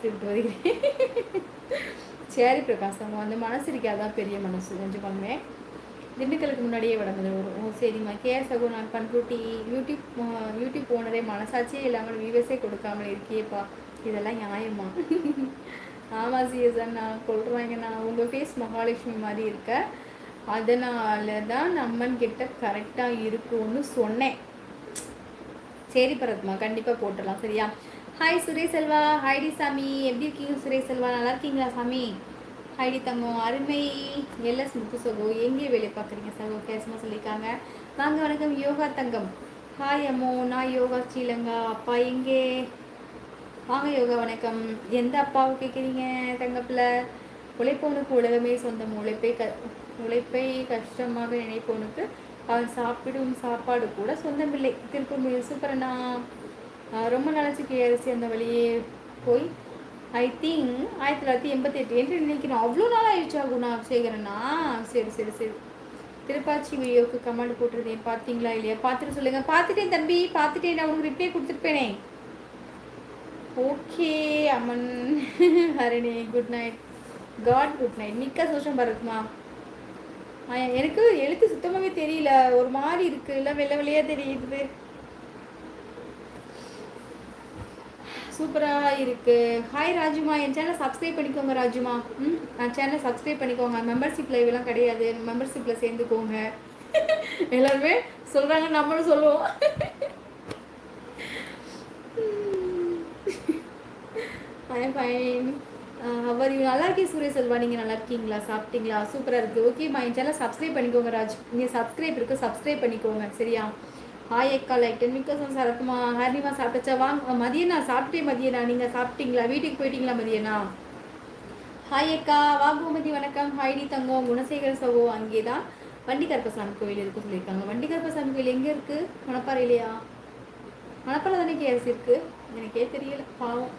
வருகிறேன். சரி பிரகாசம், அந்த மனசு இருக்காதான் பெரிய மனசு கொஞ்சம் பண்ணுமே. திண்டுக்கலுக்கு முன்னாடியே வடமது வரும். ஓ சரிம்மா. சகோ நான் பண்ருட்டி யூடியூப் ஓனரே மனசாட்சியே இல்லாமல் வியூவர்ஸே கொடுக்காமல் இருக்கியேப்பா, இதெல்லாம் நியாயமா? ஆமாம் சிஎஸ்ஆர், நான் கொள்றாங்கண்ணா. உங்கள் ஃபேஸ் மகாலட்சுமி மாதிரி இருக்க, அதனால தான் நம்மன் கிட்ட கரெக்டாக இருக்கும்னு சொன்னேன். சரி பரத்மா, கண்டிப்பாக போட்டுடலாம் சரியா. ஹாய் சுரேஷ் செல்வா. ஹைடி சாமி, எப்படி இருக்கீங்க சுரேஷ் செல்வா? நல்லா இருக்கீங்களா சாமி? ஹைடி தங்கம் அருமை. எல்எஸ் முத்து சகோ, எங்கே வேலை பார்க்குறீங்க சகோ? கேசமா சொல்லியிருக்காங்க. வாங்க வணக்கம் யோகா தங்கம். ஹாய் அம்மோ, நான் யோகா ஸ்ரீலங்கா. அப்பா எங்கே? வாங்க யோகா வணக்கம். எந்த அப்பாவை கேட்குறீங்க தங்கப்பில்? உழைப்பவனுக்கு உலகமே சொந்தம். உழைப்பை கஷ்டமாக நினைப்பவனுக்கு அவன் சாப்பிடும் சாப்பாடு கூட சொந்தமில்லை. திருப்பூர் சூப்பரண்ணா. ரொம்ப நாளாச்சு கேஆர்சி அந்த வழியே போய். ஐ திங்க் 1988 என்று நினைக்கிறேன். அவ்வளோ நாள் ஆயிடுச்சா குணா சேகரண்ணா? சரி சரி சரி. திருப்பாச்சி வீடியோவுக்கு கமெண்ட் போட்டிருந்தேன், பார்த்தீங்களா இல்லையா? பார்த்துட்டு சொல்லுங்கள். பார்த்துட்டேன் தம்பி, பார்த்துட்டேன். நான் உனக்கு ரிப்ளை கொடுத்துருப்பேனே. ஓகே அம்மன். Harani good night. God good night. மிக்க சோஷம் பரத்மா. எனக்கு எழுத்து சுத்தமாகவே தெரியல, ஒரு மாதிரி இருக்கு, இல்லை வெள்ளை வெள்ளையாக தெரியுது. சூப்பராக இருக்கு. ஹாய் ராஜுமா, என் சேனல் சப்ஸ்கிரைப் பண்ணிக்கோங்க ராஜுமா. நான் சேனல் சப்ஸ்கிரைப் பண்ணிக்கோங்க. மெம்பர்ஷிப் லைவ்லாம் கிடையாது, மெம்பர்ஷிப்பில் சேர்ந்துக்கோங்க. எல்லாருமே சொல்கிறாங்க, நம்மளும் சொல்லுவோம். I fine. அவர் நல்லா இருக்கேன் சுரேஷ் செல்வா. நீங்கள் நல்லா இருக்கீங்களா? சாப்பிட்டீங்களா? சூப்பராக இருக்குது. ஓகேம்மா, என் சேனல் சப்ஸ்கிரைப் பண்ணிக்கோங்க ராஜ். நீங்கள் சப்ஸ்கிரைப் இருக்குது, சப்ஸ்கிரைப் பண்ணிக்கோங்க சரியா. ஹாய் அக்கா லைக் 10 மிக்க சரக்குமா. ஹாரிமா சாப்பிட்டச்சா? வாங்க மதியண்ணா. சாப்பிட்டே மதியண்ணா. நீங்கள் சாப்பிட்டீங்களா? வீட்டுக்கு போயிட்டீங்களா மதியண்ணா? ஹாய் அக்கா வா கோமதி வணக்கம். ஹாய்டி தங்கம். குணசேகர் சகோ அங்கே தான் வண்டி கருப்பசாமி கோயில் இருக்குது சொல்லியிருக்காங்க. வண்டி கருப்பசாமி கோயில் எங்கே இருக்குது? மணப்பாறை இல்லையா? மணப்பாறை தானே கேஎஸ் இருக்குது, எனக்கே தெரியல பாவம்.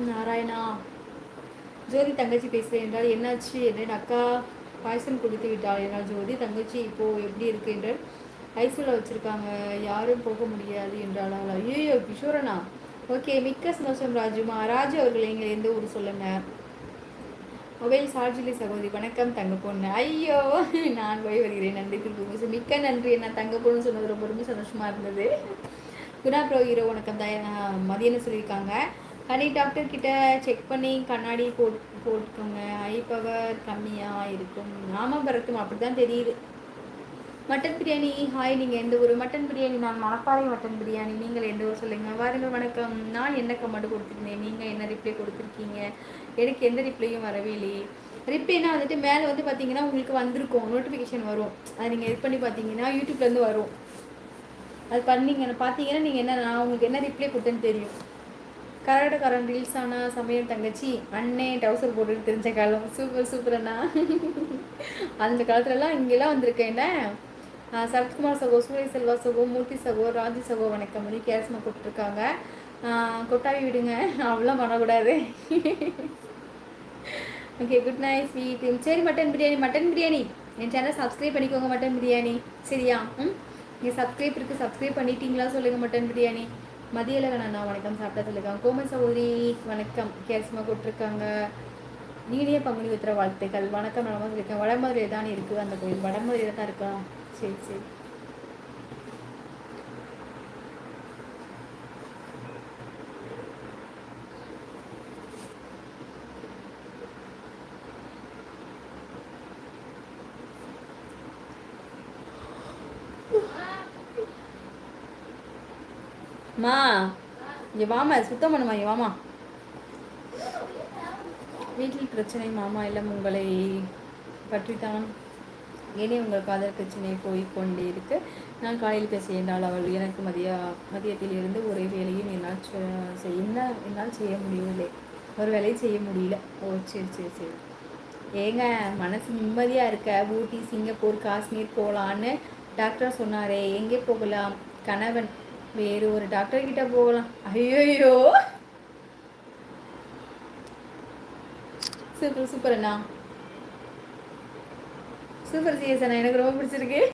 நாராயணா. ஜோதி தங்கச்சி பேசுகிறேன் என்றால் என்னாச்சு என்றேன். அக்கா பாய்சன் கொடுத்து விட்டாள் என்றால் ஜோதி. தங்கச்சி இப்போது எப்படி இருக்கு என்று ஐசியூவில் வச்சுருக்காங்க, யாரும் போக முடியாது என்றாளா? ஐயோ கிஷோரனா. ஓகே மிக்க சந்தோஷம் ராஜுமா. ராஜு அவர்கள் எங்களை எந்த ஊர் சொல்லுங்க. மொபைல் சார்ஜிலி சகோதரி வணக்கம் தங்க பொண்ணு. ஐயோ நான் போய் வருகிறேன். நன்றி திருப்பி மிக்க நன்றி. என்ன தங்க பொண்ணு சொன்னது ரொம்ப ரொம்ப சந்தோஷமாக இருந்தது. குணா ப்ரோ ஹீரோ வணக்கம் மதியம்னு சொல்லியிருக்காங்க. கனி டாக்டர் கிட்ட செக் பண்ணி கண்ணாடி போட்டுக்கோங்க, ஐ பவர் கம்மியாக இருக்கும். ஆமாம் பரத்தும், அப்படி தான் தெரியுது. Mutton biryani hi. நீங்கள் எந்த ஊர்? மட்டன் பிரியாணி நான் மணப்பாறை மட்டன் பிரியாணி. நீங்கள் எந்த ஊர் சொல்லுங்கள். வாருங்கள் வணக்கம். நான் என்ன கமெண்ட் கொடுத்துருந்தேன், நீங்கள் என்ன ரிப்ளை கொடுத்துருக்கீங்க? எனக்கு எந்த ரிப்ளையும் வரவே இல்லையே. ரிப்ளைனா வந்துட்டு மேலே வந்து பார்த்தீங்கன்னா உங்களுக்கு வந்திருக்கும், நோட்டிஃபிகேஷன் வரும். அது நீங்கள் இது பண்ணி பார்த்தீங்கன்னா யூடியூப்லேருந்து வரும். அது பண்ணீங்க பார்த்தீங்கன்னா நீங்கள் என்ன, நான் உங்களுக்கு என்ன ரிப்ளை கொடுத்தேன்னு தெரியும். கரகடக்காரன் ரீல்ஸ் ஆனால் சமையல் தங்கச்சி அண்ணே டவுசர் போட்டுட்டு தெரிஞ்ச காலம். சூப்பர் சூப்பர் அண்ணா. அந்த காலத்துலலாம் இங்கெல்லாம் வந்திருக்கேன். என்ன சரத்குமார் சகோ, சூரிய செல்வா சகோ, மூர்த்தி சகோ, ராஜி சகோ வணக்கம் மணி கேரஸ்மா கொடுத்துருக்காங்க. கொட்டாவி விடுங்க, அவ்வளோ பண்ணக்கூடாது. Okay good night sweet. சரி மட்டன் பிரியாணி என் சேனல் சப்ஸ்கிரைப் பண்ணிக்கோங்க. மட்டன் பிரியாணி சரியா? நீங்கள் சப்ஸ்கிரைப் இருக்குது, சப்ஸ்கிரைப் பண்ணிட்டீங்களா சொல்லுங்கள். மட்டன் பிரியாணி. மதியழகன் வணக்கம். சாப்பிட்டா சொல்லியிருக்காங்க. கோமல் சகோதரி வணக்கம் கேரஸ்மா கொடுத்துருக்காங்க. நீடிய பங்குனி உத்திர வாழ்த்துக்கள். வணக்கம் நலமாக சொல்லியிருக்கேன். வடமதுரையில் தான் இருக்குது அந்த கோயில். வடமதுரையில் தான் இருக்கா? சரி சரி. மா இங்கே வாமா, சுத்தம் பண்ணுமா, இங்கே வாமா. வீட்டில் பிரச்சனை மாமா எல்லாம் உங்களை பற்றித்தான். ஏனே உங்கள் காதல் பிரச்சனை போய்கொண்டே இருக்கு. நான் காலையில் பேச என்றால் அவள் எனக்கு மதியத்தில் இருந்து ஒரே வேலையும் என்னால் செய்ய முடியவில்லை. ஒரு வேலையும் செய்ய முடியல. ஓ சரி சரி சரி. ஏங்க மனசு நிம்மதியாக இருக்க ஊட்டி சிங்கப்பூர் காஷ்மீர் போகலான்னு டாக்டர் சொன்னாரே, எங்கே போகலாம்? கணவன் வேறு ஒரு டாக்டர்கிட்ட போகலாம். ஐயோ சூப்பர் சூப்பர் அண்ணா. சூப்பர் சிஎஸ் அண்ணா, எனக்கு ரொம்ப பிடிச்சிருக்கு.